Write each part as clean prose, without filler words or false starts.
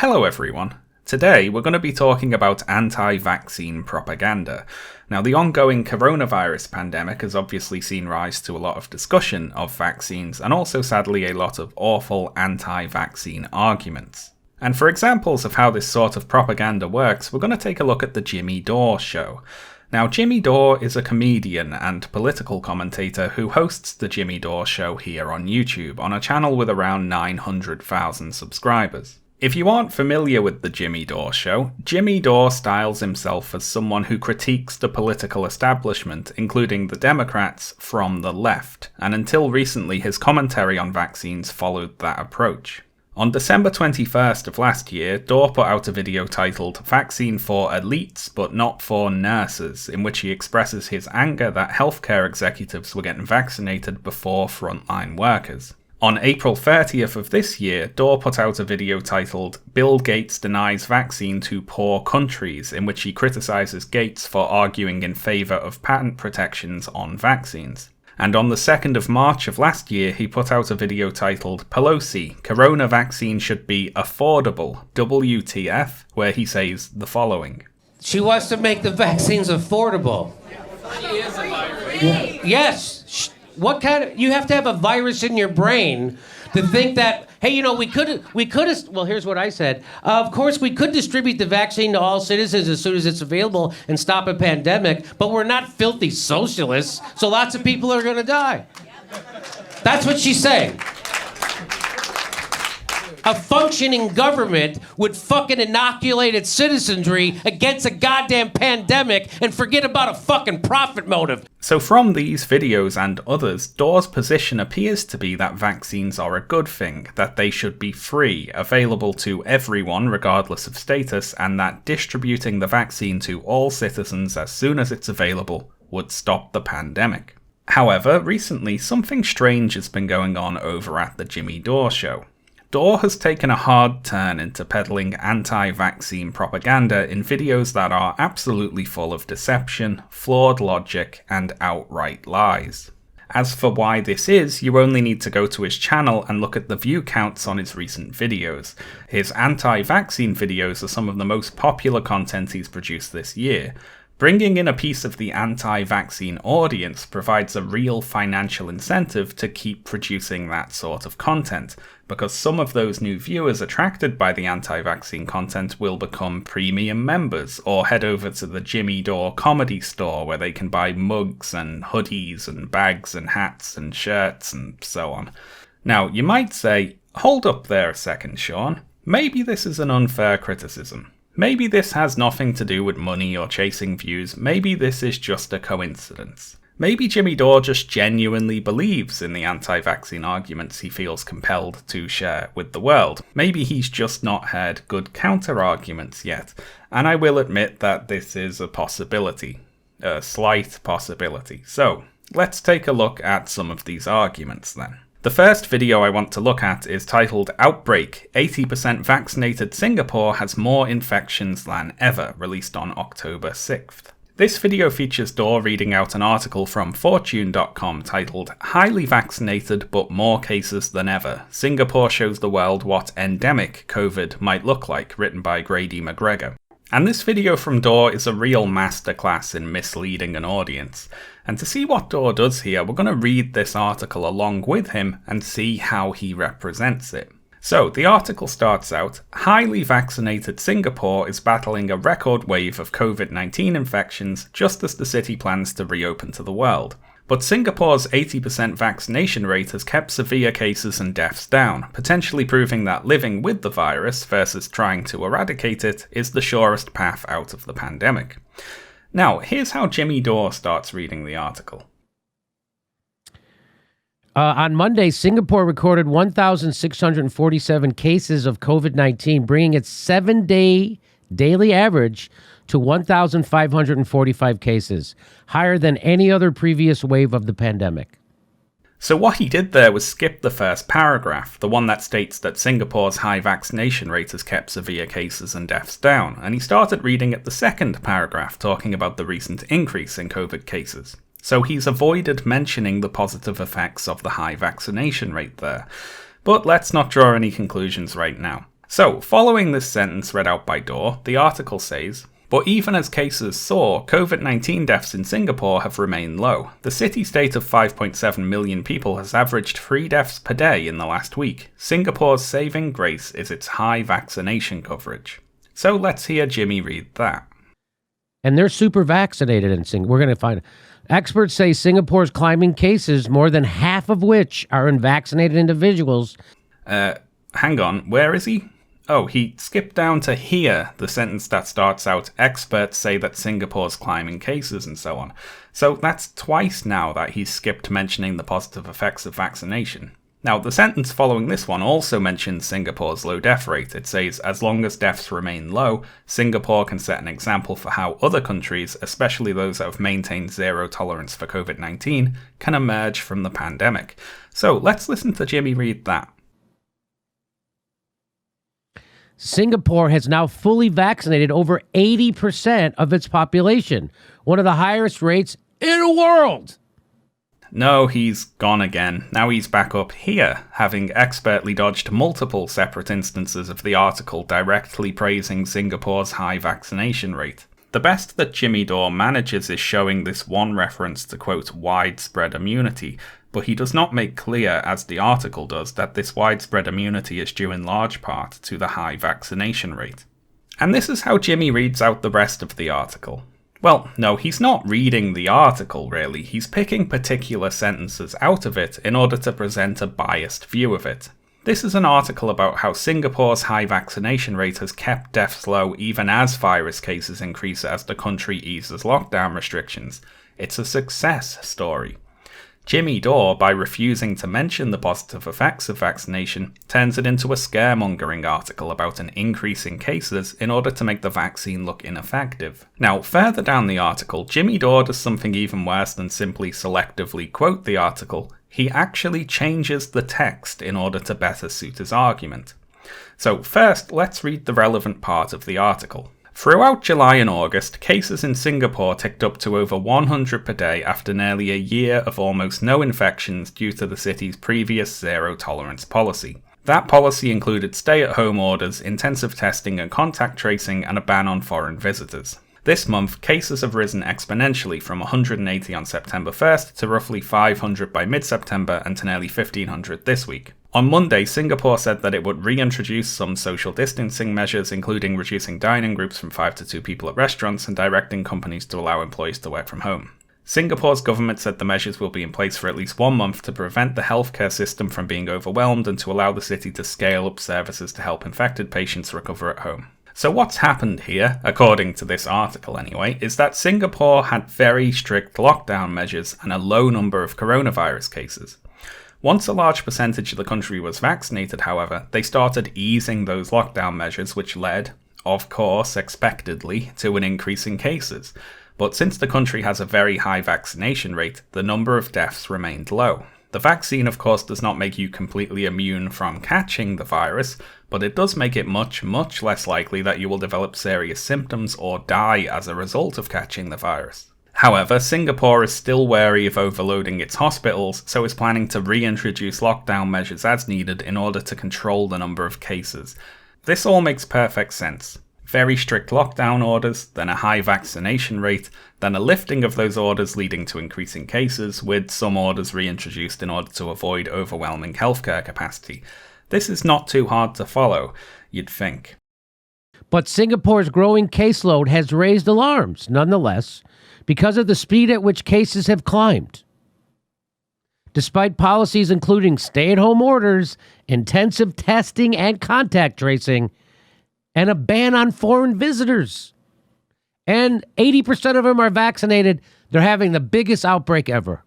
Hello everyone. Today we're going to be talking about anti-vaccine propaganda. Now, the ongoing coronavirus pandemic has obviously seen rise to a lot of discussion of vaccines and also sadly a lot of awful anti-vaccine arguments. And for examples of how this sort of propaganda works, we're going to take a look at the Jimmy Dore show. Now, Jimmy Dore is a comedian and political commentator who hosts the Jimmy Dore show here on YouTube on a channel with around 900,000 subscribers. If you aren't familiar with the Jimmy Dore show, Jimmy Dore styles himself as someone who critiques the political establishment, including the Democrats, from the left, and until recently his commentary on vaccines followed that approach. On December 21st of last year, Dore put out a video titled "Vaccine for Elites but Not for Nurses," in which he expresses his anger that healthcare executives were getting vaccinated before frontline workers. On April 30th of this year, Dore put out a video titled "Bill Gates Denies Vaccine to Poor Countries," in which he criticises Gates for arguing in favour of patent protections on vaccines. And on the 2nd of March of last year, he put out a video titled "Pelosi, Corona Vaccine Should Be Affordable, WTF," where he says the following. She wants to make the vaccines affordable. She is a virus. Yes. What kind of, you have to have a virus in your brain to think that, hey, you know, we could, well, here's what I said. Of course, we could distribute the vaccine to all citizens as soon as it's available and stop a pandemic, but we're not filthy socialists, so lots of people are going to die. That's what she's saying. A functioning government would fucking inoculate its citizenry against a goddamn pandemic and forget about a fucking profit motive. So from these videos and others, Dore's position appears to be that vaccines are a good thing, that they should be free, available to everyone regardless of status, and that distributing the vaccine to all citizens as soon as it's available would stop the pandemic. However, recently something strange has been going on over at the Jimmy Dore show. Dore has taken a hard turn into peddling anti-vaccine propaganda in videos that are absolutely full of deception, flawed logic, and outright lies. As for why this is, you only need to go to his channel and look at the view counts on his recent videos. His anti-vaccine videos are some of the most popular content he's produced this year. Bringing in a piece of the anti-vaccine audience provides a real financial incentive to keep producing that sort of content, because some of those new viewers attracted by the anti-vaccine content will become premium members, or head over to the Jimmy Dore comedy store where they can buy mugs and hoodies and bags and hats and shirts and so on. Now, you might say, hold up there a second, Sean. Maybe this is an unfair criticism. Maybe this has nothing to do with money or chasing views. Maybe this is just a coincidence. Maybe Jimmy Dore just genuinely believes in the anti-vaccine arguments he feels compelled to share with the world. Maybe he's just not heard good counter-arguments yet. And I will admit that this is a possibility. A slight possibility. So, let's take a look at some of these arguments then. The first video I want to look at is titled "Outbreak, 80% Vaccinated Singapore Has More Infections Than Ever," released on October 6th. This video features Dore reading out an article from Fortune.com titled "Highly Vaccinated but More Cases Than Ever. Singapore Shows the World What Endemic COVID Might Look Like," written by Grady McGregor. And this video from Dore is a real masterclass in misleading an audience. And to see what Dore does here, we're going to read this article along with him and see how he represents it. So, the article starts out, "Highly vaccinated Singapore is battling a record wave of COVID-19 infections just as the city plans to reopen to the world. But Singapore's 80% vaccination rate has kept severe cases and deaths down, potentially proving that living with the virus versus trying to eradicate it is the surest path out of the pandemic." Now, here's how Jimmy Dore starts reading the article. On Monday, Singapore recorded 1,647 cases of COVID-19, bringing its 7-day daily average to 1,545 cases, higher than any other previous wave of the pandemic. So what he did there was skip the first paragraph, the one that states that Singapore's high vaccination rate has kept severe cases and deaths down, and he started reading at the second paragraph talking about the recent increase in COVID cases. So he's avoided mentioning the positive effects of the high vaccination rate there. But let's not draw any conclusions right now. So, following this sentence read out by Dore, the article says, but even as cases soar, COVID-19 deaths in Singapore have remained low. The city-state of 5.7 million people has averaged 3 deaths per day in the last week. Singapore's saving grace is its high vaccination coverage. So let's hear Jimmy read that. And they're super vaccinated in Singapore. We're going to find experts say Singapore's climbing cases, more than half of which are in vaccinated individuals. Hang on, where is he? Oh, he skipped down to here, the sentence that starts out, experts say that Singapore's climbing cases and so on. So that's twice now that he's skipped mentioning the positive effects of vaccination. Now, the sentence following this one also mentions Singapore's low death rate. It says, as long as deaths remain low, Singapore can set an example for how other countries, especially those that have maintained zero tolerance for COVID-19, can emerge from the pandemic. So let's listen to Jimmy read that. Singapore has now fully vaccinated over 80% of its population, one of the highest rates in the world. No, he's gone again. Now he's back up here, having expertly dodged multiple separate instances of the article directly praising Singapore's high vaccination rate. The best that Jimmy Dore manages is showing this one reference to, quote, widespread immunity, but he does not make clear, as the article does, that this widespread immunity is due in large part to the high vaccination rate. And this is how Jimmy reads out the rest of the article. Well, no, he's not reading the article, really. He's picking particular sentences out of it in order to present a biased view of it. This is an article about how Singapore's high vaccination rate has kept deaths low even as virus cases increase as the country eases lockdown restrictions. It's a success story. Jimmy Dore, by refusing to mention the positive effects of vaccination, turns it into a scaremongering article about an increase in cases in order to make the vaccine look ineffective. Now, further down the article, Jimmy Dore does something even worse than simply selectively quote the article. He actually changes the text in order to better suit his argument. So first, let's read the relevant part of the article. Throughout July and August, cases in Singapore ticked up to over 100 per day after nearly a year of almost no infections due to the city's previous zero-tolerance policy. That policy included stay-at-home orders, intensive testing and contact tracing, and a ban on foreign visitors. This month, cases have risen exponentially from 180 on September 1st to roughly 500 by mid-September and to nearly 1,500 this week. On Monday, Singapore said that it would reintroduce some social distancing measures, including reducing dining groups from 5 to 2 people at restaurants and directing companies to allow employees to work from home. Singapore's government said the measures will be in place for at least 1 month to prevent the healthcare system from being overwhelmed and to allow the city to scale up services to help infected patients recover at home. So what's happened here, according to this article anyway, is that Singapore had very strict lockdown measures and a low number of coronavirus cases. Once a large percentage of the country was vaccinated, however, they started easing those lockdown measures, which led, of course, expectedly, to an increase in cases. But since the country has a very high vaccination rate, the number of deaths remained low. The vaccine, of course, does not make you completely immune from catching the virus, but it does make it much, much less likely that you will develop serious symptoms or die as a result of catching the virus. However, Singapore is still wary of overloading its hospitals, so is planning to reintroduce lockdown measures as needed in order to control the number of cases. This all makes perfect sense. Very strict lockdown orders, then a high vaccination rate, then a lifting of those orders leading to increasing cases, with some orders reintroduced in order to avoid overwhelming healthcare capacity. This is not too hard to follow, you'd think. But Singapore's growing caseload has raised alarms, nonetheless, because of the speed at which cases have climbed. Despite policies including stay-at-home orders, intensive testing and contact tracing, and a ban on foreign visitors. And 80% of them are vaccinated, they're having the biggest outbreak ever.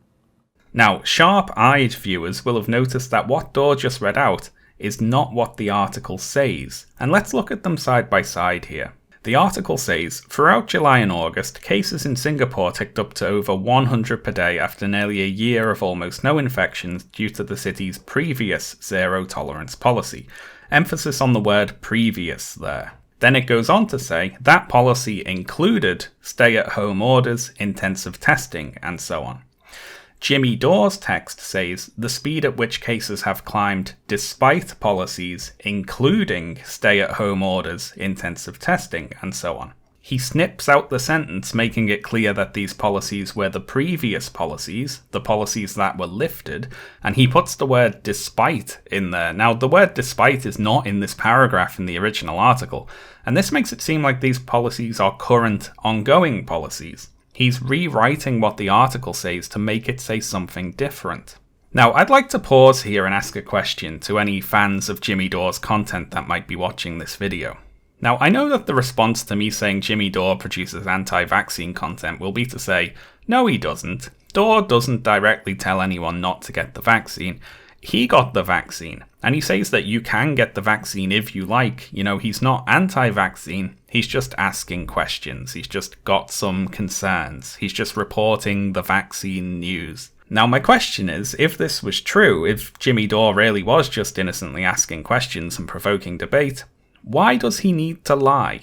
Now, sharp-eyed viewers will have noticed that what Dore just read out is not what the article says. And let's look at them side by side here. The article says, throughout July and August, cases in Singapore ticked up to over 100 per day after nearly a year of almost no infections due to the city's previous zero-tolerance policy. Emphasis on the word previous there. Then it goes on to say that policy included stay-at-home orders, intensive testing, and so on. Jimmy Dore's text says the speed at which cases have climbed despite policies, including stay-at-home orders, intensive testing, and so on. He snips out the sentence, making it clear that these policies were the previous policies, the policies that were lifted, and he puts the word despite in there. Now, the word despite is not in this paragraph in the original article, and this makes it seem like these policies are current, ongoing policies. He's rewriting what the article says to make it say something different. Now, I'd like to pause here and ask a question to any fans of Jimmy Dore's content that might be watching this video. Now, I know that the response to me saying Jimmy Dore produces anti-vaccine content will be to say, no he doesn't. Dore doesn't directly tell anyone not to get the vaccine. He got the vaccine, and he says that you can get the vaccine if you like. You know, he's not anti-vaccine, he's just asking questions. He's just got some concerns. He's just reporting the vaccine news. Now, my question is, if this was true, if Jimmy Dore really was just innocently asking questions and provoking debate, why does he need to lie?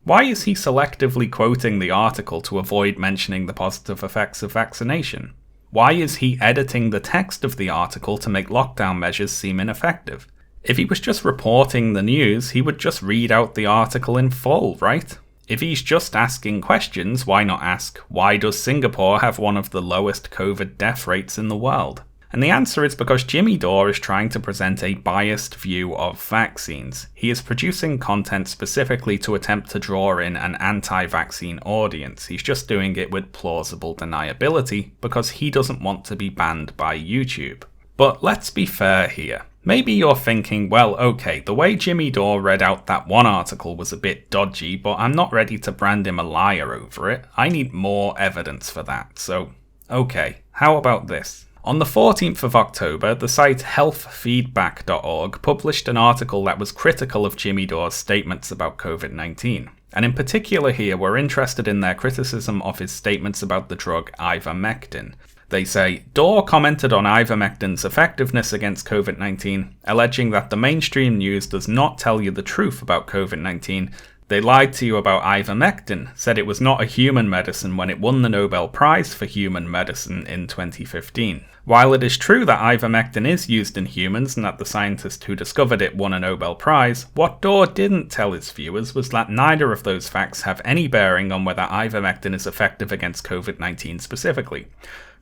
Why is he selectively quoting the article to avoid mentioning the positive effects of vaccination? Why is he editing the text of the article to make lockdown measures seem ineffective? If he was just reporting the news, he would just read out the article in full, right? If he's just asking questions, why not ask, why does Singapore have one of the lowest COVID death rates in the world? And the answer is because Jimmy Dore is trying to present a biased view of vaccines. He is producing content specifically to attempt to draw in an anti-vaccine audience. He's just doing it with plausible deniability because he doesn't want to be banned by YouTube. But let's be fair here. Maybe you're thinking, well, okay, the way Jimmy Dore read out that one article was a bit dodgy, but I'm not ready to brand him a liar over it. I need more evidence for that. So, okay, how about this? On the 14th of October, the site healthfeedback.org published an article that was critical of Jimmy Dore's statements about COVID-19. And in particular here, we're interested in their criticism of his statements about the drug ivermectin. They say, Dore commented on ivermectin's effectiveness against COVID-19, alleging that the mainstream news does not tell you the truth about COVID-19. They lied to you about ivermectin, said it was not a human medicine when it won the Nobel Prize for Human Medicine in 2015. While it is true that ivermectin is used in humans and that the scientist who discovered it won a Nobel Prize, what Dore didn't tell his viewers was that neither of those facts have any bearing on whether ivermectin is effective against COVID-19 specifically.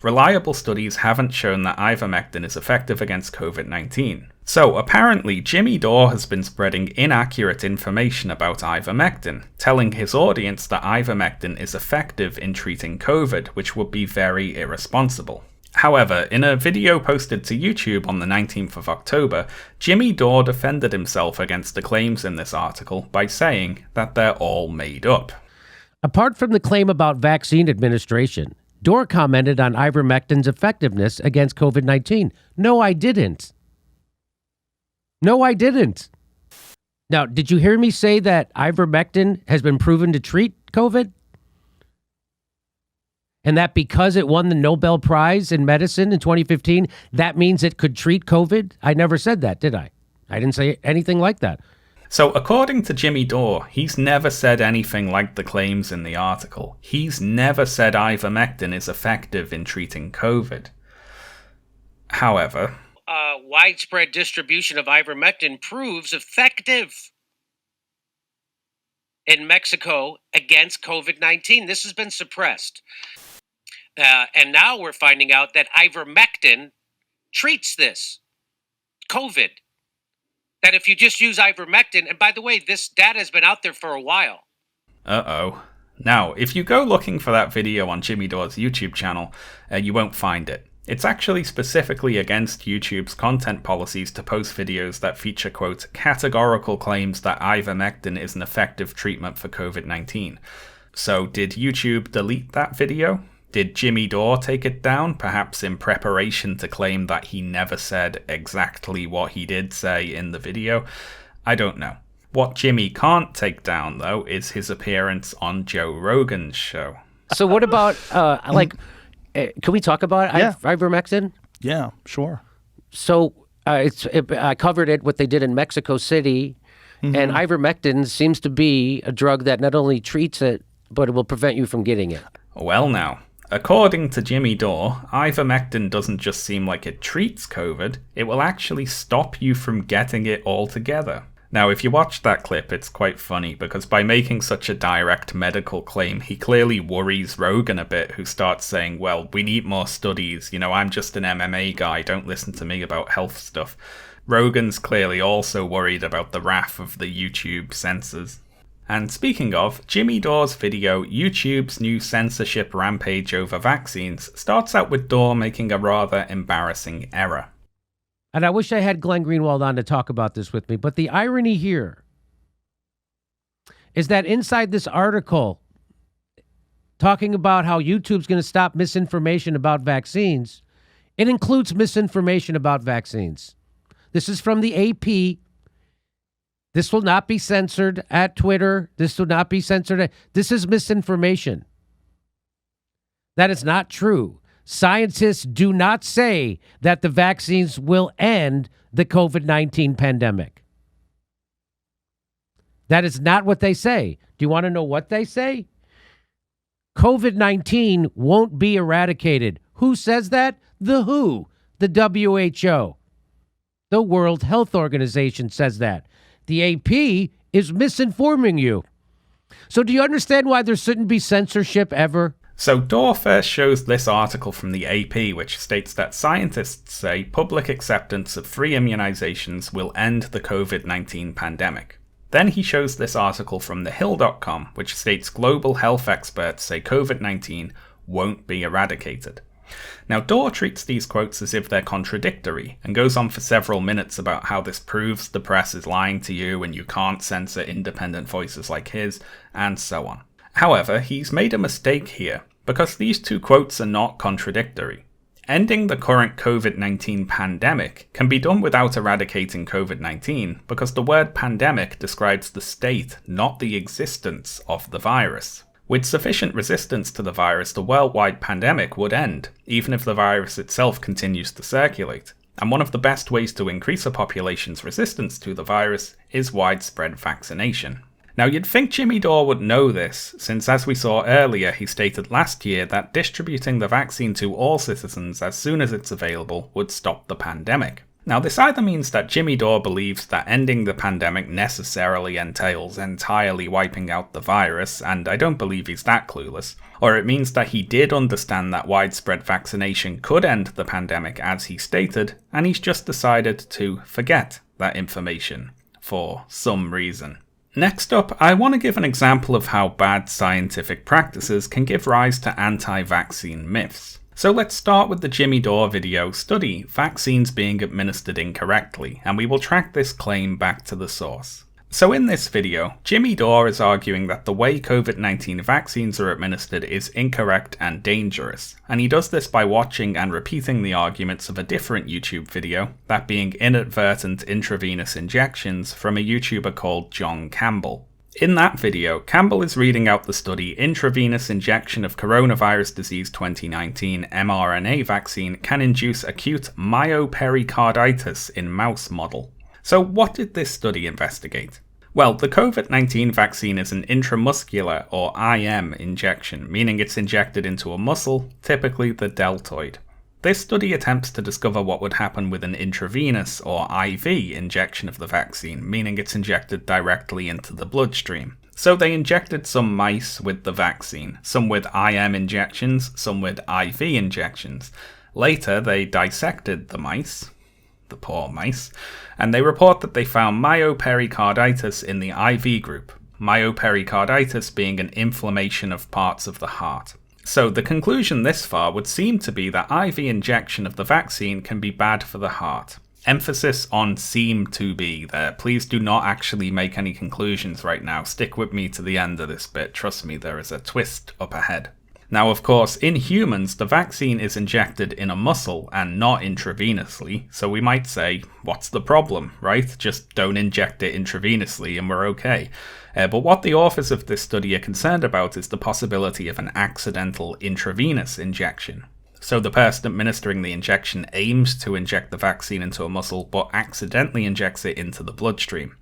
Reliable studies haven't shown that ivermectin is effective against COVID-19. So apparently Jimmy Dore has been spreading inaccurate information about ivermectin, telling his audience that ivermectin is effective in treating COVID, which would be very irresponsible. However, in a video posted to YouTube on the 19th of October, Jimmy Dore defended himself against the claims in this article by saying that they're all made up. Apart from the claim about vaccine administration, Dore commented on ivermectin's effectiveness against COVID-19. No, I didn't. No, I didn't. Now, did you hear me say that ivermectin has been proven to treat COVID? And that because it won the Nobel Prize in medicine in 2015, that means it could treat COVID? I never said that, did I? I didn't say anything like that. So according to Jimmy Dore, he's never said anything like the claims in the article. He's never said ivermectin is effective in treating COVID. However, widespread distribution of ivermectin proves effective in Mexico against COVID-19. This has been suppressed. And now we're finding out that ivermectin treats this, COVID. That if you just use ivermectin, and by the way, this data has been out there for a while. Uh-oh. Now, if you go looking for that video on Jimmy Dore's YouTube channel, you won't find it. It's actually specifically against YouTube's content policies to post videos that feature, quote, categorical claims that ivermectin is an effective treatment for COVID-19. So did YouTube delete that video? Did Jimmy Dore take it down, perhaps in preparation to claim that he never said exactly what he did say in the video? I don't know. What Jimmy can't take down, though, is his appearance on Joe Rogan's show. So what about, can we talk about ivermectin? Yeah, sure. So I covered it, what they did in Mexico City, and ivermectin seems to be a drug that not only treats it, but it will prevent you from getting it. Well now, According to Jimmy Dore, ivermectin doesn't just seem like it treats COVID, it will actually stop you from getting it altogether. Now, if you watch that clip, it's quite funny, because by making such a direct medical claim, he clearly worries Rogan a bit, who starts saying, well, we need more studies, I'm just an MMA guy, don't listen to me about health stuff. Rogan's clearly also worried about the wrath of the YouTube censors. And speaking of, Jimmy Dore's video, YouTube's new censorship rampage over vaccines, starts out with Dore making a rather embarrassing error. And I wish I had Glenn Greenwald on to talk about this with me. But the irony here is that inside this article talking about how YouTube's going to stop misinformation about vaccines, it includes misinformation about vaccines. This is from the AP. This will not be censored at Twitter. This will not be censored. This is misinformation. That is not true. Scientists do not say that the vaccines will end the COVID-19 pandemic. That is not what they say. Do you want to know what they say? COVID-19 won't be eradicated. Who says that? The WHO, the WHO. The World Health Organization says that. The AP is misinforming you. So do you understand why there shouldn't be censorship ever? So Dore first shows this article from the AP, which states that scientists say public acceptance of free immunizations will end the COVID-19 pandemic. Then he shows this article from thehill.com, which states global health experts say COVID-19 won't be eradicated. Now, Dore treats these quotes as if they're contradictory, and goes on for several minutes about how this proves the press is lying to you and you can't censor independent voices like his, and so on. However, he's made a mistake here, because these two quotes are not contradictory. Ending the current COVID-19 pandemic can be done without eradicating COVID-19, because the word pandemic describes the state, not the existence of the virus. With sufficient resistance to the virus, the worldwide pandemic would end, even if the virus itself continues to circulate. And one of the best ways to increase a population's resistance to the virus is widespread vaccination. Now, you'd think Jimmy Dore would know this, since as we saw earlier, he stated last year that distributing the vaccine to all citizens as soon as it's available would stop the pandemic. Now, this either means that Jimmy Dore believes that ending the pandemic necessarily entails entirely wiping out the virus, and I don't believe he's that clueless, or it means that he did understand that widespread vaccination could end the pandemic as he stated, and he's just decided to forget that information for some reason. Next up, I want to give an example of how bad scientific practices can give rise to anti-vaccine myths. So let's start with the Jimmy Dore video study, vaccines being administered incorrectly, and we will track this claim back to the source. So in this video, Jimmy Dore is arguing that the way COVID-19 vaccines are administered is incorrect and dangerous, and he does this by watching and repeating the arguments of a different YouTube video, that being inadvertent intravenous injections from a YouTuber called John Campbell. In that video, Campbell is reading out the study Intravenous Injection of Coronavirus Disease 2019 mRNA Vaccine Can Induce Acute Myopericarditis in Mouse Model. So what did this study investigate? Well, the COVID-19 vaccine is an intramuscular or IM injection, meaning it's injected into a muscle, typically the deltoid. This study attempts to discover what would happen with an intravenous or IV injection of the vaccine, meaning it's injected directly into the bloodstream. So they injected some mice with the vaccine, some with IM injections, some with IV injections. Later, they dissected the mice, the poor mice, and they report that they found myopericarditis in the IV group, myopericarditis being an inflammation of parts of the heart. So the conclusion this far would seem to be that IV injection of the vaccine can be bad for the heart. Emphasis on seem to be there. Please do not actually make any conclusions right now. Stick with me to the end of this bit. Trust me, there is a twist up ahead. Now, of course, in humans, the vaccine is injected in a muscle and not intravenously, so we might say, what's the problem, right? Just don't inject it intravenously and we're okay. But what the authors of this study are concerned about is the possibility of an accidental intravenous injection. So the person administering the injection aims to inject the vaccine into a muscle, but accidentally injects it into the bloodstream.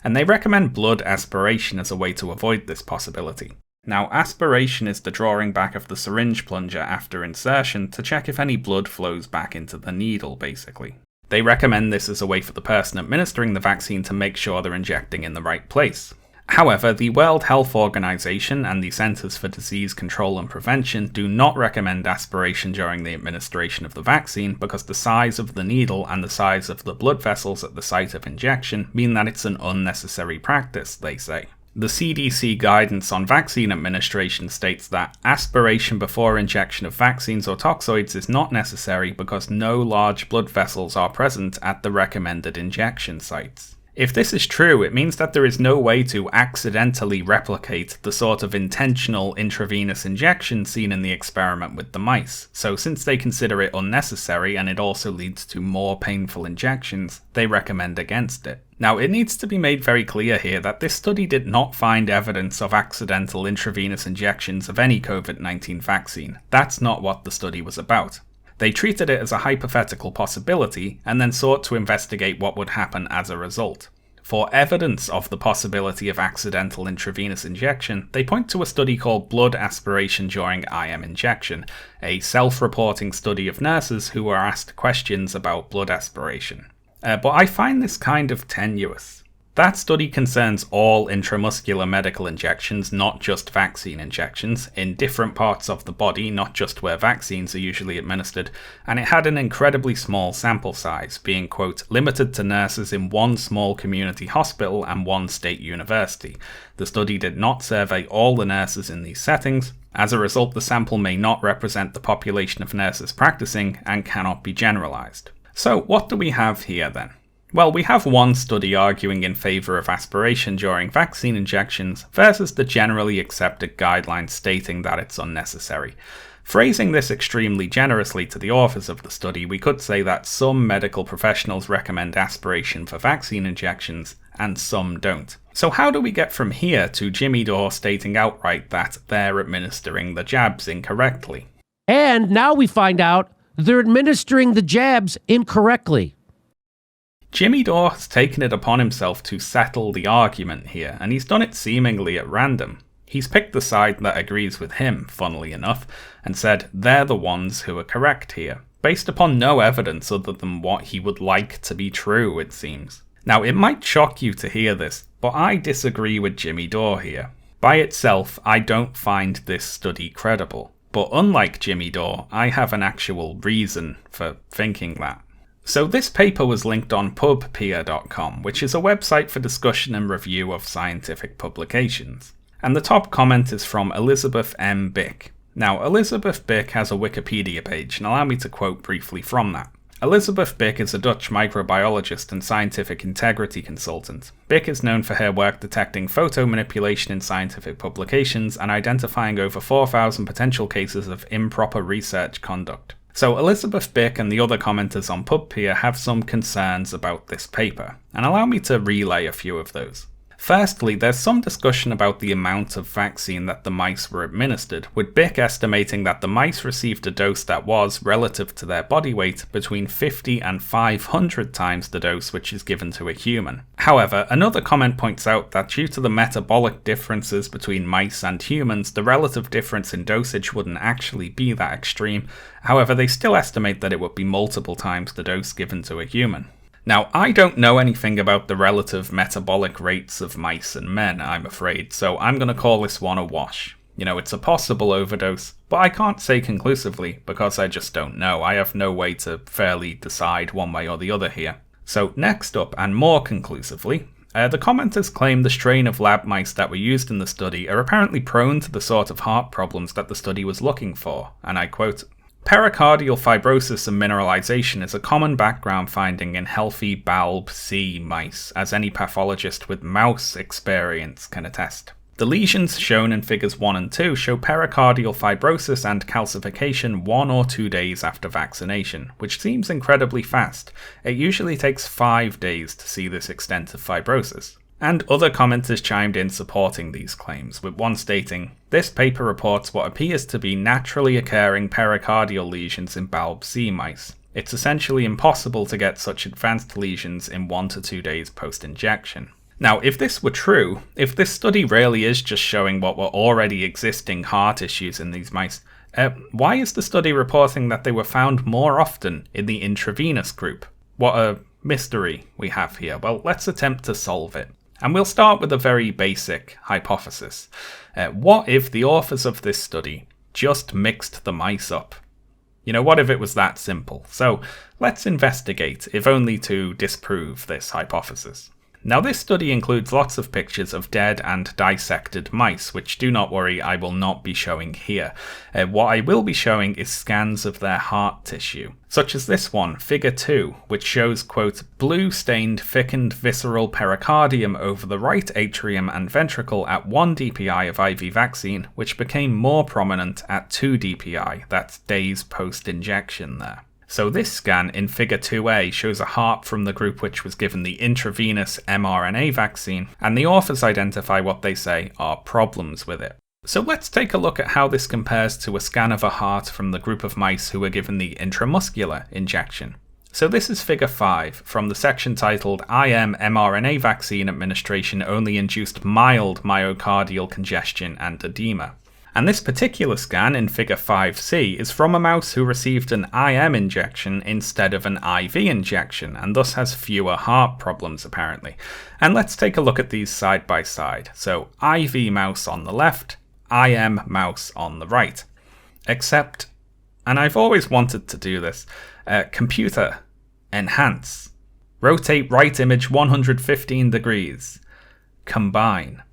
And they recommend blood aspiration as a way to avoid this possibility. Now, aspiration is the drawing back of the syringe plunger after insertion to check if any blood flows back into the needle, basically. They recommend this as a way for the person administering the vaccine to make sure they're injecting in the right place. However, the World Health Organization and the Centers for Disease Control and Prevention do not recommend aspiration during the administration of the vaccine because the size of the needle and the size of the blood vessels at the site of injection mean that it's an unnecessary practice, they say. The CDC guidance on vaccine administration states that aspiration before injection of vaccines or toxoids is not necessary because no large blood vessels are present at the recommended injection sites. If this is true, it means that there is no way to accidentally replicate the sort of intentional intravenous injection seen in the experiment with the mice. So since they consider it unnecessary and it also leads to more painful injections, they recommend against it. Now, it needs to be made very clear here that this study did not find evidence of accidental intravenous injections of any COVID-19 vaccine. That's not what the study was about. They treated it as a hypothetical possibility and then sought to investigate what would happen as a result. For evidence of the possibility of accidental intravenous injection, they point to a study called Blood Aspiration During IM Injection, a self-reporting study of nurses who were asked questions about blood aspiration. But I find this kind of tenuous. That study concerns all intramuscular medical injections, not just vaccine injections, in different parts of the body, not just where vaccines are usually administered, and it had an incredibly small sample size, being, quote, limited to nurses in one small community hospital and one state university. The study did not survey all the nurses in these settings. As a result, the sample may not represent the population of nurses practicing and cannot be generalized. So, what do we have here then? Well, we have one study arguing in favour of aspiration during vaccine injections versus the generally accepted guidelines stating that it's unnecessary. Phrasing this extremely generously to the authors of the study, we could say that some medical professionals recommend aspiration for vaccine injections and some don't. So how do we get from here to Jimmy Dore stating outright that they're administering the jabs incorrectly? And now we find out they're administering the jabs incorrectly. Jimmy Dore has taken it upon himself to settle the argument here, and he's done it seemingly at random. He's picked the side that agrees with him, funnily enough, and said they're the ones who are correct here, based upon no evidence other than what he would like to be true, it seems. Now, it might shock you to hear this, but I disagree with Jimmy Dore here. By itself, I don't find this study credible, but unlike Jimmy Dore, I have an actual reason for thinking that. So this paper was linked on pubpeer.com, which is a website for discussion and review of scientific publications. And the top comment is from Elizabeth M. Bick. Now, Elizabeth Bick has a Wikipedia page, and allow me to quote briefly from that. Elizabeth Bick is a Dutch microbiologist and scientific integrity consultant. Bick is known for her work detecting photo manipulation in scientific publications and identifying over 4,000 potential cases of improper research conduct. So Elizabeth Bick and the other commenters on PubPeer have some concerns about this paper, and allow me to relay a few of those. Firstly, there's some discussion about the amount of vaccine that the mice were administered, with Bick estimating that the mice received a dose that was, relative to their body weight, between 50 and 500 times the dose which is given to a human. However, another comment points out that due to the metabolic differences between mice and humans, the relative difference in dosage wouldn't actually be that extreme. However, they still estimate that it would be multiple times the dose given to a human. Now, I don't know anything about the relative metabolic rates of mice and men, I'm afraid, so I'm going to call this one a wash. You know, it's a possible overdose, but I can't say conclusively because I just don't know. I have no way to fairly decide one way or the other here. So next up, and more conclusively, the commenters claim the strain of lab mice that were used in the study are apparently prone to the sort of heart problems that the study was looking for, and I quote, "Pericardial fibrosis and mineralization is a common background finding in healthy bulb C mice, as any pathologist with mouse experience can attest. The lesions shown in figures 1 and 2 show pericardial fibrosis and calcification 1 or 2 days after vaccination, which seems incredibly fast. It usually takes 5 days to see this extent of fibrosis." And other commenters chimed in supporting these claims, with one stating, "This paper reports what appears to be naturally occurring pericardial lesions in bulb C mice. It's essentially impossible to get such advanced lesions in 1 to 2 days post-injection." Now, if this were true, if this study really is just showing what were already existing heart issues in these mice, why is the study reporting that they were found more often in the intravenous group? What a mystery we have here. Well, let's attempt to solve it. And we'll start with a very basic hypothesis. What if the authors of this study just mixed the mice up? What if it was that simple? So let's investigate, if only to disprove this hypothesis. Now, this study includes lots of pictures of dead and dissected mice, which, do not worry, I will not be showing here. What I will be showing is scans of their heart tissue, such as this one, figure 2, which shows, quote, blue-stained thickened visceral pericardium over the right atrium and ventricle at 1 dpi of IV vaccine, which became more prominent at 2 dpi, that's days post-injection there. So this scan in figure 2a shows a heart from the group which was given the intravenous mRNA vaccine, and the authors identify what they say are problems with it. So let's take a look at how this compares to a scan of a heart from the group of mice who were given the intramuscular injection. So this is figure 5 from the section titled IM mRNA vaccine administration only induced mild myocardial congestion and edema. And this particular scan in figure 5c is from a mouse who received an IM injection instead of an IV injection, and thus has fewer heart problems apparently. And let's take a look at these side by side. So IV mouse on the left, IM mouse on the right. Except, and I've always wanted to do this, computer, enhance, rotate right image 115 degrees, combine.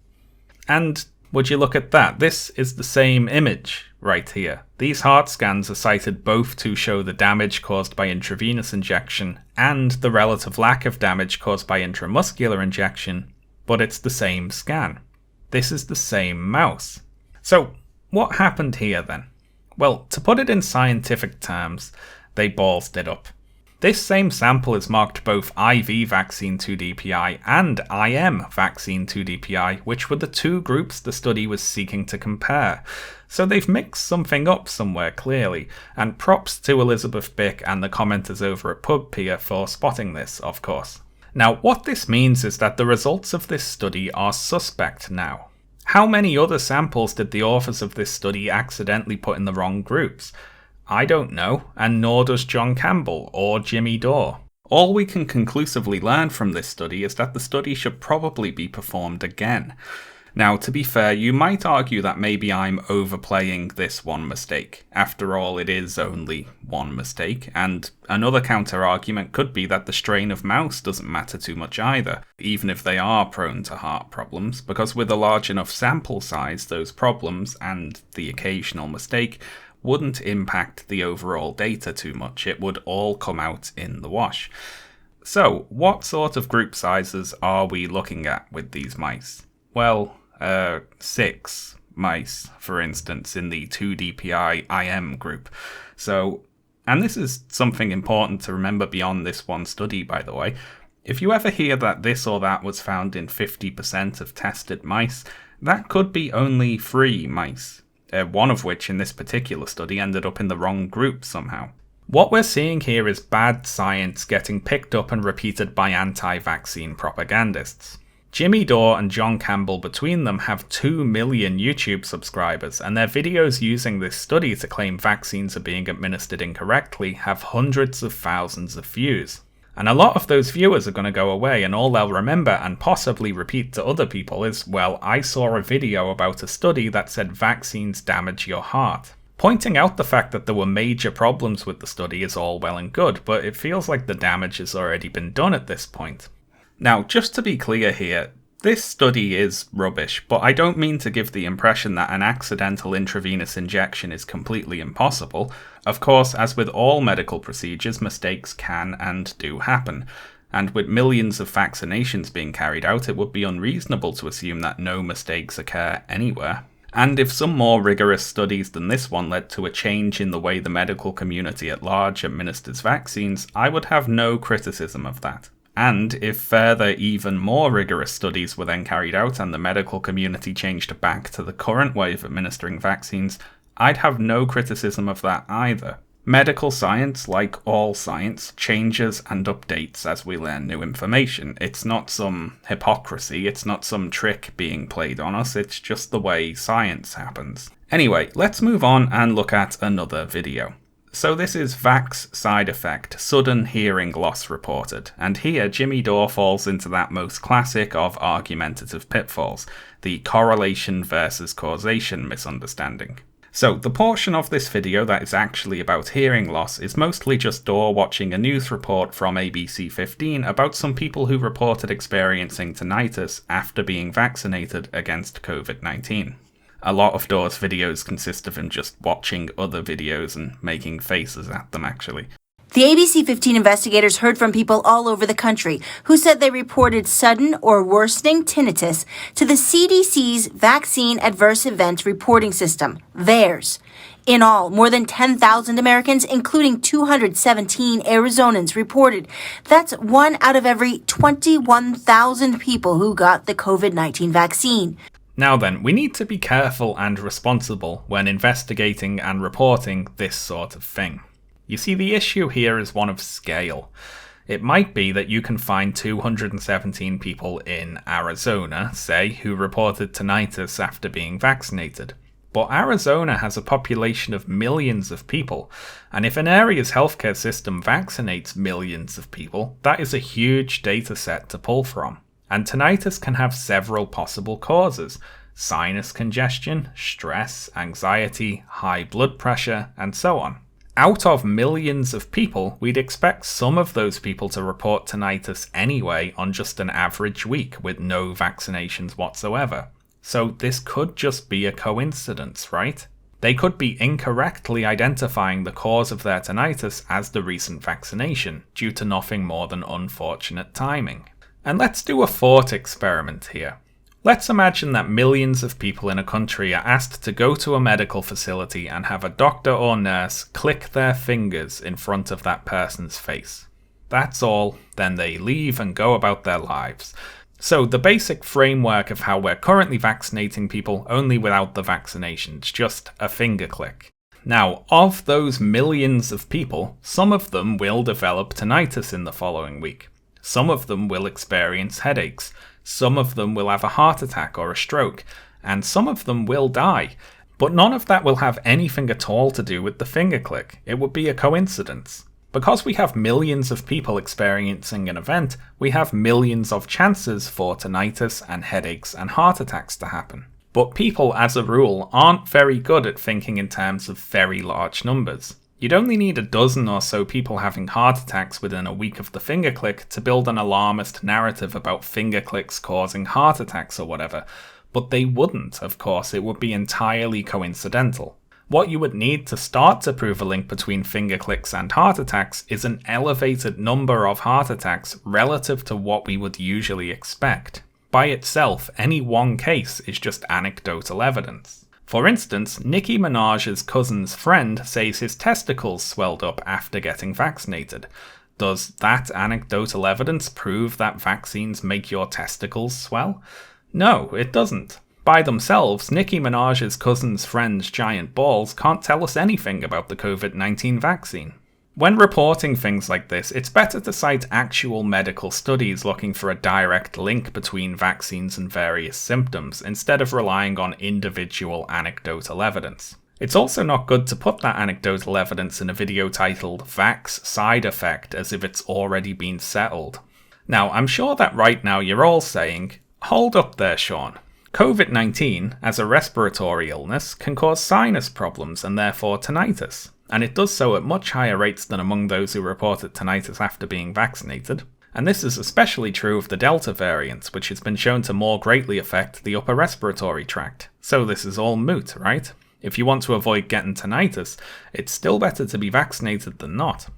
And would you look at that? This is the same image right here. These heart scans are cited both to show the damage caused by intravenous injection and the relative lack of damage caused by intramuscular injection, but it's the same scan. This is the same mouse. So what happened here then? Well, to put it in scientific terms, they ballsed it up. This same sample is marked both IV vaccine 2-DPI and IM vaccine 2-DPI, which were the two groups the study was seeking to compare. So they've mixed something up somewhere clearly, and props to Elizabeth Bick and the commenters over at PubPeer for spotting this, of course. Now, what this means is that the results of this study are suspect now. How many other samples did the authors of this study accidentally put in the wrong groups? I don't know, and nor does John Campbell or Jimmy Dore. All we can conclusively learn from this study is that the study should probably be performed again. Now, to be fair, you might argue that maybe I'm overplaying this one mistake. After all, it is only one mistake, and another counter-argument could be that the strain of mouse doesn't matter too much either, even if they are prone to heart problems, because with a large enough sample size, those problems, and the occasional mistake, wouldn't impact the overall data too much. It would all come out in the wash. So, what sort of group sizes are we looking at with these mice? Well, 6 mice, for instance, in the 2-DPI IM group. So, and this is something important to remember beyond this one study, by the way. If you ever hear that this or that was found in 50% of tested mice, that could be only 3 mice. One of which in this particular study ended up in the wrong group somehow. What we're seeing here is bad science getting picked up and repeated by anti-vaccine propagandists. Jimmy Dore and John Campbell between them have 2 million YouTube subscribers, and their videos using this study to claim vaccines are being administered incorrectly have hundreds of thousands of views. And a lot of those viewers are going to go away, and all they'll remember and possibly repeat to other people is, well, I saw a video about a study that said vaccines damage your heart. Pointing out the fact that there were major problems with the study is all well and good, but it feels like the damage has already been done at this point. Now, just to be clear here, this study is rubbish, but I don't mean to give the impression that an accidental intravenous injection is completely impossible. Of course, as with all medical procedures, mistakes can and do happen. And with millions of vaccinations being carried out, it would be unreasonable to assume that no mistakes occur anywhere. And if some more rigorous studies than this one led to a change in the way the medical community at large administers vaccines, I would have no criticism of that. And if further, even more rigorous studies were then carried out and the medical community changed back to the current way of administering vaccines, I'd have no criticism of that either. Medical science, like all science, changes and updates as we learn new information. It's not some hypocrisy, it's not some trick being played on us, it's just the way science happens. Anyway, let's move on and look at another video. So this is Vax side effect, sudden hearing loss reported, and here Jimmy Dore falls into that most classic of argumentative pitfalls, the correlation versus causation misunderstanding. So the portion of this video that is actually about hearing loss is mostly just Dore watching a news report from ABC 15 about some people who reported experiencing tinnitus after being vaccinated against COVID-19. A lot of Dore's videos consist of him just watching other videos and making faces at them actually. The ABC 15 investigators heard from people all over the country who said they reported sudden or worsening tinnitus to the CDC's Vaccine Adverse Event Reporting System, VAERS. In all, more than 10,000 Americans, including 217 Arizonans, reported. That's 1 out of every 21,000 people who got the COVID-19 vaccine. Now then, we need to be careful and responsible when investigating and reporting this sort of thing. You see, the issue here is one of scale. It might be that you can find 217 people in Arizona, say, who reported tinnitus after being vaccinated. But Arizona has a population of millions of people, and if an area's healthcare system vaccinates millions of people, that is a huge data set to pull from. And tinnitus can have several possible causes: sinus congestion, stress, anxiety, high blood pressure, and so on. Out of millions of people, we'd expect some of those people to report tinnitus anyway on just an average week with no vaccinations whatsoever. So this could just be a coincidence, right? They could be incorrectly identifying the cause of their tinnitus as the recent vaccination, due to nothing more than unfortunate timing. And let's do a thought experiment here. Let's imagine that millions of people in a country are asked to go to a medical facility and have a doctor or nurse click their fingers in front of that person's face. That's all, then they leave and go about their lives. So the basic framework of how we're currently vaccinating people, only without the vaccinations, just a finger click. Now, of those millions of people, some of them will develop tinnitus in the following week. Some of them will experience headaches, some of them will have a heart attack or a stroke, and some of them will die. But none of that will have anything at all to do with the finger click. It would be a coincidence. Because we have millions of people experiencing an event, we have millions of chances for tinnitus and headaches and heart attacks to happen. But people, as a rule, aren't very good at thinking in terms of very large numbers. You'd only need a dozen or so people having heart attacks within a week of the finger click to build an alarmist narrative about finger clicks causing heart attacks or whatever. But they wouldn't, of course, it would be entirely coincidental. What you would need to start to prove a link between finger clicks and heart attacks is an elevated number of heart attacks relative to what we would usually expect. By itself, any one case is just anecdotal evidence. For instance, Nicki Minaj's cousin's friend says his testicles swelled up after getting vaccinated. Does that anecdotal evidence prove that vaccines make your testicles swell? No, it doesn't. By themselves, Nicki Minaj's cousin's friend's giant balls can't tell us anything about the COVID-19 vaccine. When reporting things like this, it's better to cite actual medical studies looking for a direct link between vaccines and various symptoms, instead of relying on individual anecdotal evidence. It's also not good to put that anecdotal evidence in a video titled Vax Side Effect as if it's already been settled. Now, I'm sure that right now you're all saying, hold up there, Sean. COVID-19, as a respiratory illness, can cause sinus problems and therefore tinnitus. And it does so at much higher rates than among those who reported tinnitus after being vaccinated. And this is especially true of the Delta variant, which has been shown to more greatly affect the upper respiratory tract. So this is all moot, right? If you want to avoid getting tinnitus, it's still better to be vaccinated than not.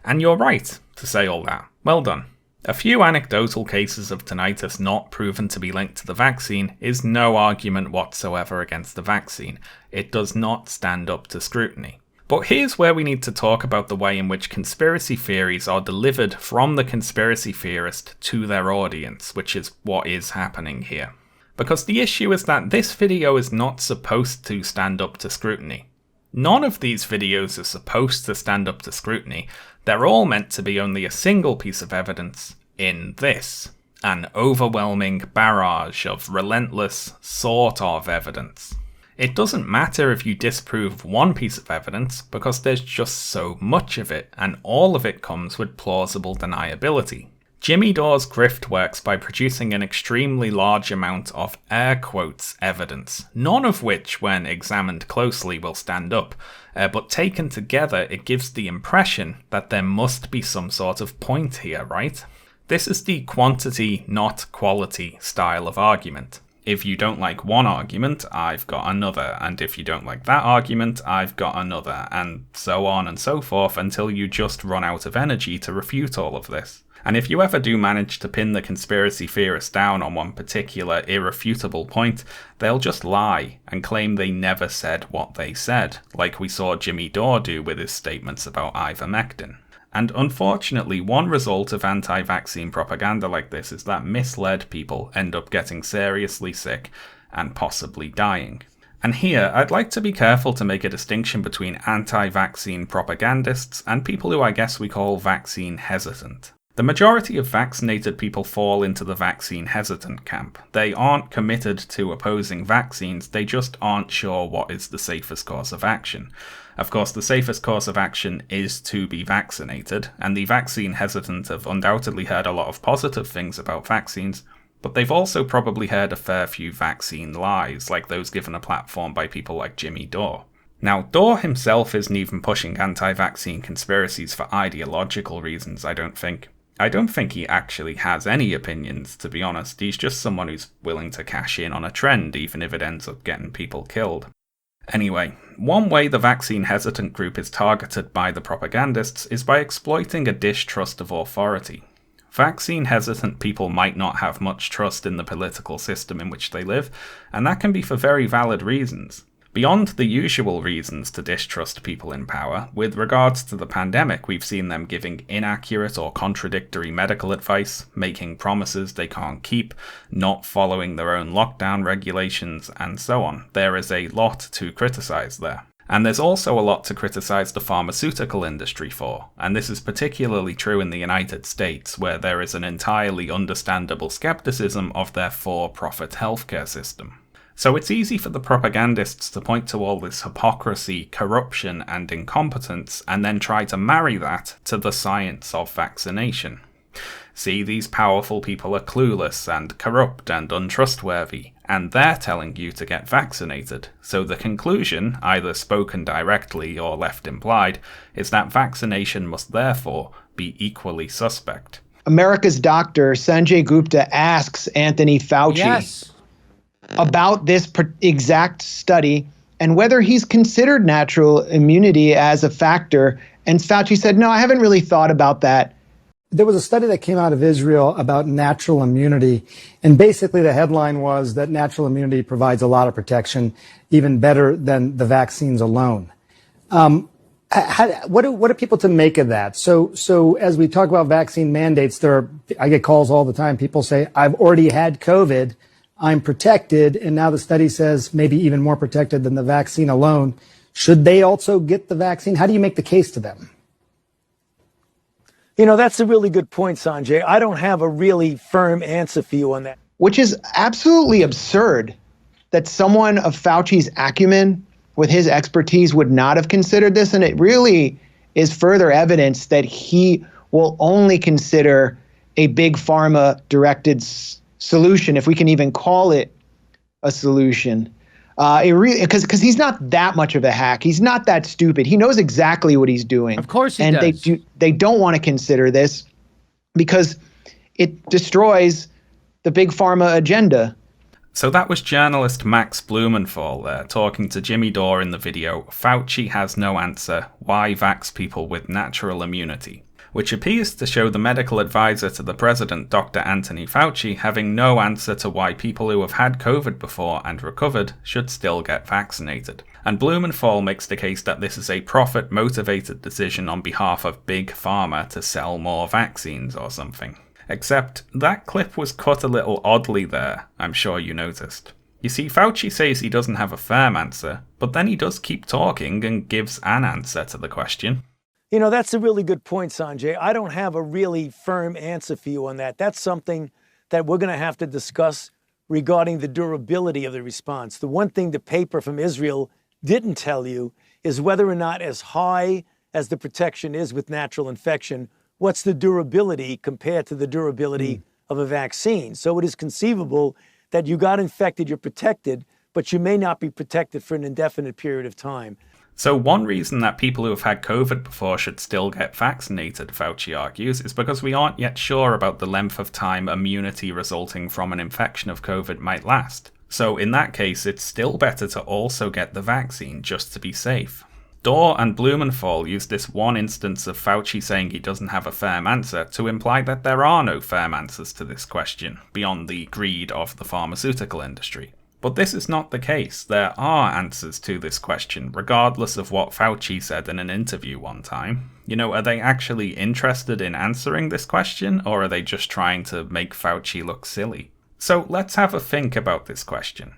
And you're right to say all that. Well done. A few anecdotal cases of tinnitus not proven to be linked to the vaccine is no argument whatsoever against the vaccine. It does not stand up to scrutiny. But here's where we need to talk about the way in which conspiracy theories are delivered from the conspiracy theorist to their audience, which is what is happening here. Because the issue is that this video is not supposed to stand up to scrutiny. None of these videos are supposed to stand up to scrutiny. They're all meant to be only a single piece of evidence in this. An overwhelming barrage of relentless sort of evidence. It doesn't matter if you disprove one piece of evidence because there's just so much of it, and all of it comes with plausible deniability. Jimmy Dore's grift works by producing an extremely large amount of air quotes evidence, none of which, when examined closely, will stand up, but taken together it gives the impression that there must be some sort of point here, right? This is the quantity, not quality style of argument. If you don't like one argument, I've got another, and if you don't like that argument, I've got another, and so on and so forth until you just run out of energy to refute all of this. And if you ever do manage to pin the conspiracy theorists down on one particular irrefutable point, they'll just lie and claim they never said what they said, like we saw Jimmy Dore do with his statements about ivermectin. And unfortunately, one result of anti-vaccine propaganda like this is that misled people end up getting seriously sick and possibly dying. And here, I'd like to be careful to make a distinction between anti-vaccine propagandists and people who I guess we call vaccine hesitant. The majority of vaccinated people fall into the vaccine hesitant camp. They aren't committed to opposing vaccines, they just aren't sure what is the safest course of action. Of course, the safest course of action is to be vaccinated, and the vaccine hesitant have undoubtedly heard a lot of positive things about vaccines, but they've also probably heard a fair few vaccine lies, like those given a platform by people like Jimmy Dore. Now, Dore himself isn't even pushing anti-vaccine conspiracies for ideological reasons, I don't think. I don't think he actually has any opinions, to be honest. He's just someone who's willing to cash in on a trend, even if it ends up getting people killed. Anyway, one way the vaccine hesitant group is targeted by the propagandists is by exploiting a distrust of authority. Vaccine hesitant people might not have much trust in the political system in which they live, and that can be for very valid reasons. Beyond the usual reasons to distrust people in power, with regards to the pandemic, we've seen them giving inaccurate or contradictory medical advice, making promises they can't keep, not following their own lockdown regulations, and so on. There is a lot to criticize there. And there's also a lot to criticize the pharmaceutical industry for, and this is particularly true in the United States, where there is an entirely understandable skepticism of their for-profit healthcare system. So it's easy for the propagandists to point to all this hypocrisy, corruption, and incompetence, and then try to marry that to the science of vaccination. See, these powerful people are clueless and corrupt and untrustworthy, and they're telling you to get vaccinated. So the conclusion, either spoken directly or left implied, is that vaccination must therefore be equally suspect. America's doctor, Sanjay Gupta, asks Anthony Fauci about this exact study and whether he's considered natural immunity as a factor. And Fauci said, no, I haven't really thought about that. There was a study that came out of Israel about natural immunity, and basically the headline was that natural immunity provides a lot of protection, even better than the vaccines alone. What are people to make of that? So as we talk about vaccine mandates, I get calls all the time. People say, I've already had COVID, I'm protected, and now the study says maybe even more protected than the vaccine alone. Should they also get the vaccine? How do you make the case to them? You know, that's a really good point, Sanjay. I don't have a really firm answer for you on that. Which is absolutely absurd that someone of Fauci's acumen with his expertise would not have considered this. And it really is further evidence that he will only consider a big pharma directed solution, if we can even call it a solution. Because he's not that much of a hack. He's not that stupid. He knows exactly what he's doing. Of course he does. And they don't want to consider this because it destroys the big pharma agenda. So that was journalist Max Blumenthal there, talking to Jimmy Dore in the video, Fauci has no answer, why vax people with natural immunity? Which appears to show the medical advisor to the president, Dr. Anthony Fauci, having no answer to why people who have had COVID before and recovered should still get vaccinated. And Blumenthal makes the case that this is a profit-motivated decision on behalf of big pharma to sell more vaccines or something. Except that clip was cut a little oddly there, I'm sure you noticed. You see, Fauci says he doesn't have a firm answer, but then he does keep talking and gives an answer to the question. You know, that's a really good point, Sanjay. I don't have a really firm answer for you on that. That's something that we're going to have to discuss regarding the durability of the response. The one thing the paper from Israel didn't tell you is whether or not, as high as the protection is with natural infection, what's the durability compared to the durability of a vaccine. So it is conceivable that you got infected, you're protected, but you may not be protected for an indefinite period of time. So one reason that people who have had COVID before should still get vaccinated, Fauci argues, is because we aren't yet sure about the length of time immunity resulting from an infection of COVID might last. So in that case, it's still better to also get the vaccine just to be safe. Dore and Blumenthal use this one instance of Fauci saying he doesn't have a firm answer to imply that there are no firm answers to this question, beyond the greed of the pharmaceutical industry. But this is not the case. There are answers to this question, regardless of what Fauci said in an interview one time. You know, are they actually interested in answering this question, or are they just trying to make Fauci look silly? So let's have a think about this question.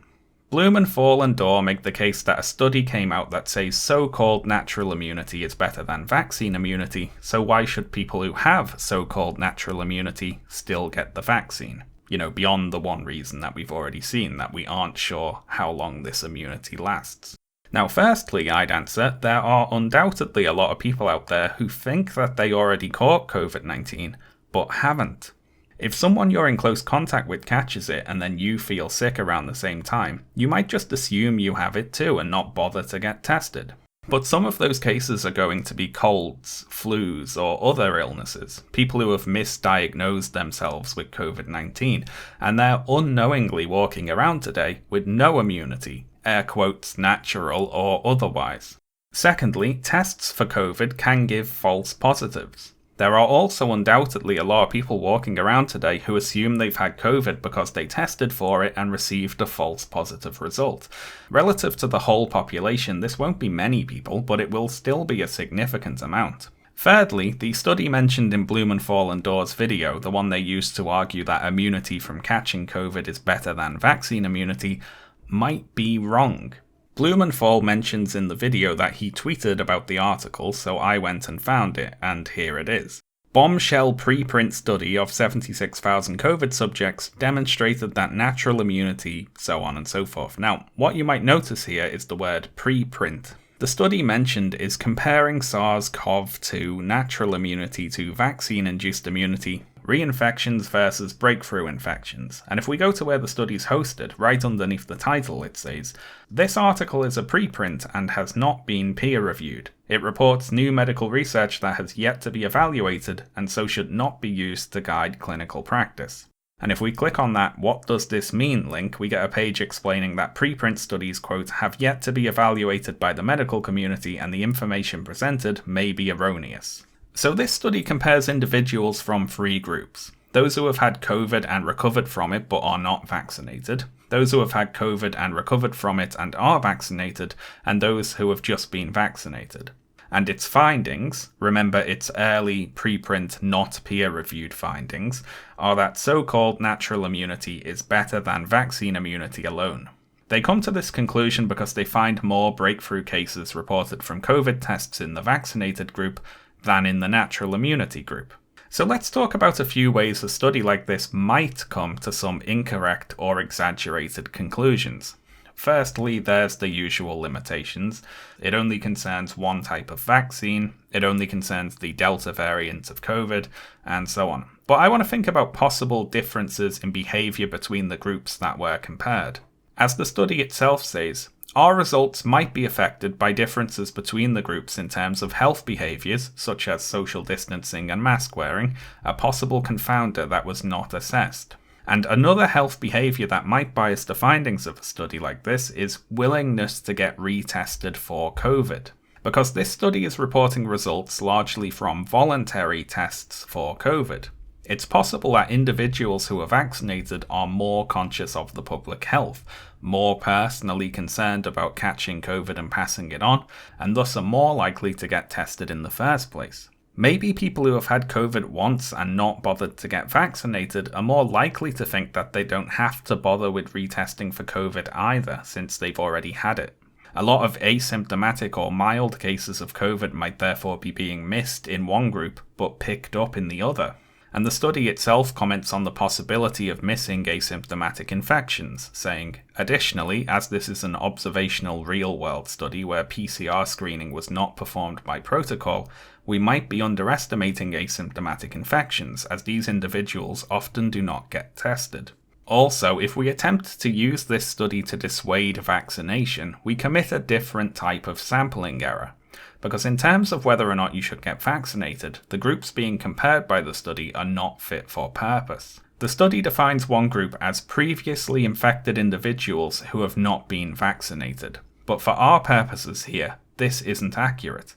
Blumenthal and Dore make the case that a study came out that says so-called natural immunity is better than vaccine immunity, so why should people who have so-called natural immunity still get the vaccine? You know, beyond the one reason that we've already seen, that we aren't sure how long this immunity lasts. Now, firstly, I'd answer, there are undoubtedly a lot of people out there who think that they already caught COVID-19, but haven't. If someone you're in close contact with catches it and then you feel sick around the same time, you might just assume you have it too and not bother to get tested. But some of those cases are going to be colds, flus, or other illnesses, people who have misdiagnosed themselves with COVID-19, and they're unknowingly walking around today with no immunity, air quotes, natural or otherwise. Secondly, tests for COVID can give false positives. There are also undoubtedly a lot of people walking around today who assume they've had COVID because they tested for it and received a false positive result. Relative to the whole population, this won't be many people, but it will still be a significant amount. Thirdly, the study mentioned in Blumenthal and Dore's video, the one they used to argue that immunity from catching COVID is better than vaccine immunity, might be wrong. Blumenthal mentions in the video that he tweeted about the article, so I went and found it, and here it is. Bombshell preprint study of 76,000 COVID subjects demonstrated that natural immunity, so on and so forth. Now, what you might notice here is the word preprint. The study mentioned is comparing SARS-CoV-2 natural immunity to vaccine-induced immunity, reinfections versus breakthrough infections. And if we go to where the study's hosted, right underneath the title it says, "This article is a preprint and has not been peer-reviewed. It reports new medical research that has yet to be evaluated and so should not be used to guide clinical practice." And if we click on that "what does this mean" link, we get a page explaining that preprint studies, quote, "have yet to be evaluated by the medical community and the information presented may be erroneous." So this study compares individuals from three groups. Those who have had COVID and recovered from it but are not vaccinated, those who have had COVID and recovered from it and are vaccinated, and those who have just been vaccinated. And its findings, remember it's early, preprint, not peer-reviewed findings, are that so-called natural immunity is better than vaccine immunity alone. They come to this conclusion because they find more breakthrough cases reported from COVID tests in the vaccinated group than in the natural immunity group. So let's talk about a few ways a study like this might come to some incorrect or exaggerated conclusions. Firstly, there's the usual limitations. It only concerns one type of vaccine, it only concerns the Delta variant of COVID, and so on. But I want to think about possible differences in behaviour between the groups that were compared. As the study itself says, our results might be affected by differences between the groups in terms of health behaviours, such as social distancing and mask wearing, a possible confounder that was not assessed. And another health behaviour that might bias the findings of a study like this is willingness to get retested for COVID. Because this study is reporting results largely from voluntary tests for COVID. It's possible that individuals who are vaccinated are more conscious of the public health, more personally concerned about catching COVID and passing it on, and thus are more likely to get tested in the first place. Maybe people who have had COVID once and not bothered to get vaccinated are more likely to think that they don't have to bother with retesting for COVID either, since they've already had it. A lot of asymptomatic or mild cases of COVID might therefore be being missed in one group, but picked up in the other. And the study itself comments on the possibility of missing asymptomatic infections, saying, additionally, as this is an observational real-world study where PCR screening was not performed by protocol, we might be underestimating asymptomatic infections, as these individuals often do not get tested. Also, if we attempt to use this study to dissuade vaccination, we commit a different type of sampling error. Because in terms of whether or not you should get vaccinated, the groups being compared by the study are not fit for purpose. The study defines one group as previously infected individuals who have not been vaccinated. But for our purposes here, this isn't accurate.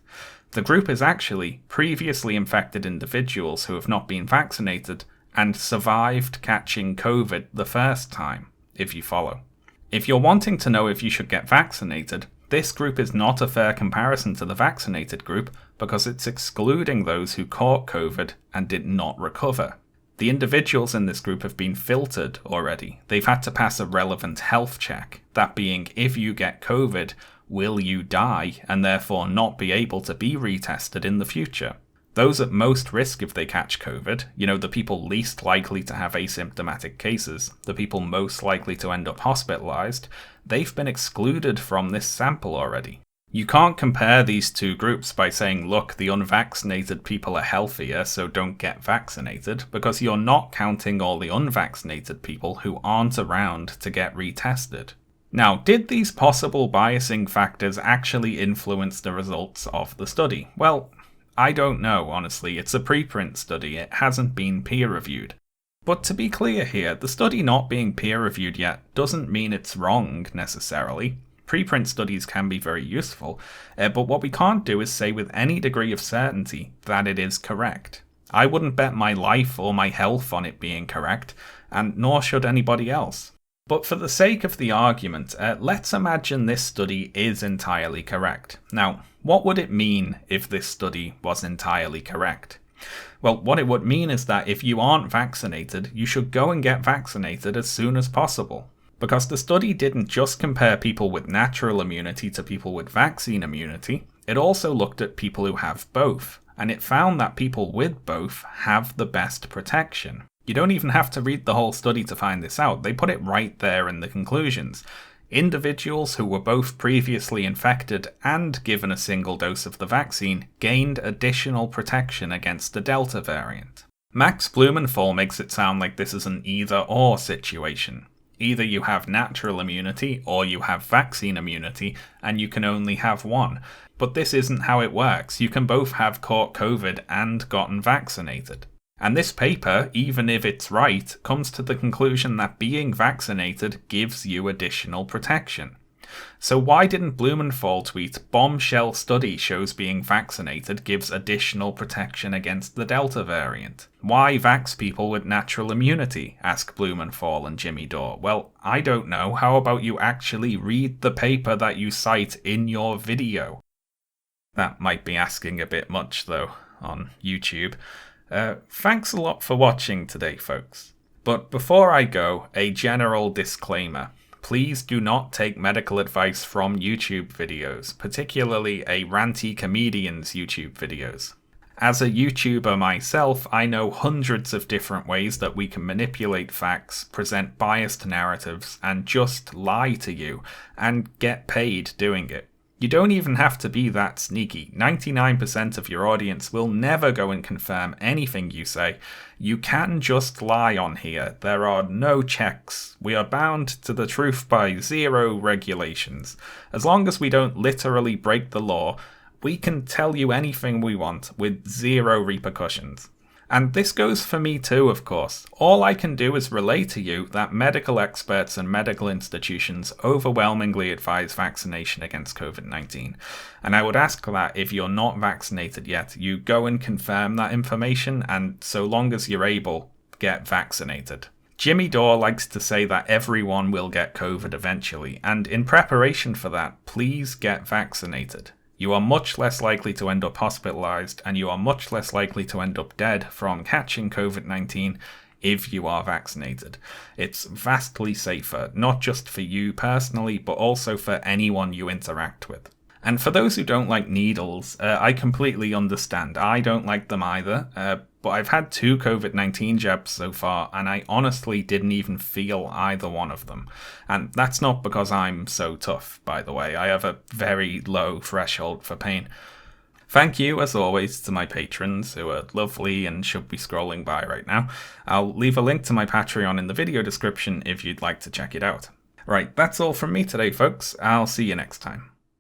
The group is actually previously infected individuals who have not been vaccinated and survived catching COVID the first time, if you follow. If you're wanting to know if you should get vaccinated, this group is not a fair comparison to the vaccinated group because it's excluding those who caught COVID and did not recover. The individuals in this group have been filtered already. They've had to pass a relevant health check, that being if you get COVID, will you die and therefore not be able to be retested in the future? Those at most risk if they catch COVID, the people least likely to have asymptomatic cases, the people most likely to end up hospitalized, they've been excluded from this sample already. You can't compare these two groups by saying, look, the unvaccinated people are healthier, so don't get vaccinated, because you're not counting all the unvaccinated people who aren't around to get retested. Now, did these possible biasing factors actually influence the results of the study? Well, I don't know, honestly. It's a preprint study. It hasn't been peer-reviewed. But to be clear here, the study not being peer-reviewed yet doesn't mean it's wrong, necessarily. Preprint studies can be very useful, but what we can't do is say with any degree of certainty that it is correct. I wouldn't bet my life or my health on it being correct, and nor should anybody else. But for the sake of the argument, let's imagine this study is entirely correct. Now, what would it mean if this study was entirely correct? Well, what it would mean is that if you aren't vaccinated, you should go and get vaccinated as soon as possible. Because the study didn't just compare people with natural immunity to people with vaccine immunity, it also looked at people who have both, and it found that people with both have the best protection. You don't even have to read the whole study to find this out. They put it right there in the conclusions. Individuals who were both previously infected and given a single dose of the vaccine gained additional protection against the Delta variant. Max Blumenthal makes it sound like this is an either-or situation. Either you have natural immunity or you have vaccine immunity, and you can only have one. But this isn't how it works. You can both have caught COVID and gotten vaccinated. And this paper, even if it's right, comes to the conclusion that being vaccinated gives you additional protection. So why didn't Blumenthal tweet, bombshell study shows being vaccinated gives additional protection against the Delta variant? Why vax people with natural immunity? Ask Blumenthal and Jimmy Dore. Well, I don't know. How about you actually read the paper that you cite in your video? That might be asking a bit much, though, on YouTube. Thanks a lot for watching today, folks. But before I go, a general disclaimer. Please do not take medical advice from YouTube videos, particularly a ranty comedian's YouTube videos. As a YouTuber myself, I know hundreds of different ways that we can manipulate facts, present biased narratives, and just lie to you, and get paid doing it. You don't even have to be that sneaky. 99% of your audience will never go and confirm anything you say. You can just lie on here. There are no checks. We are bound to the truth by zero regulations. As long as we don't literally break the law, we can tell you anything we want with zero repercussions. And this goes for me too, of course. All I can do is relay to you that medical experts and medical institutions overwhelmingly advise vaccination against COVID-19. And I would ask that if you're not vaccinated yet, you go and confirm that information, and so long as you're able, get vaccinated. Jimmy Dore likes to say that everyone will get COVID eventually, and in preparation for that, please get vaccinated. You are much less likely to end up hospitalized, and you are much less likely to end up dead from catching COVID-19 if you are vaccinated. It's vastly safer, not just for you personally, but also for anyone you interact with. And for those who don't like needles, I completely understand. I don't like them either, but I've had 2 COVID-19 jabs so far, and I honestly didn't even feel either one of them. And that's not because I'm so tough, by the way. I have a very low threshold for pain. Thank you, as always, to my patrons, who are lovely and should be scrolling by right now. I'll leave a link to my Patreon in the video description if you'd like to check it out. Right, that's all from me today, folks. I'll see you next time.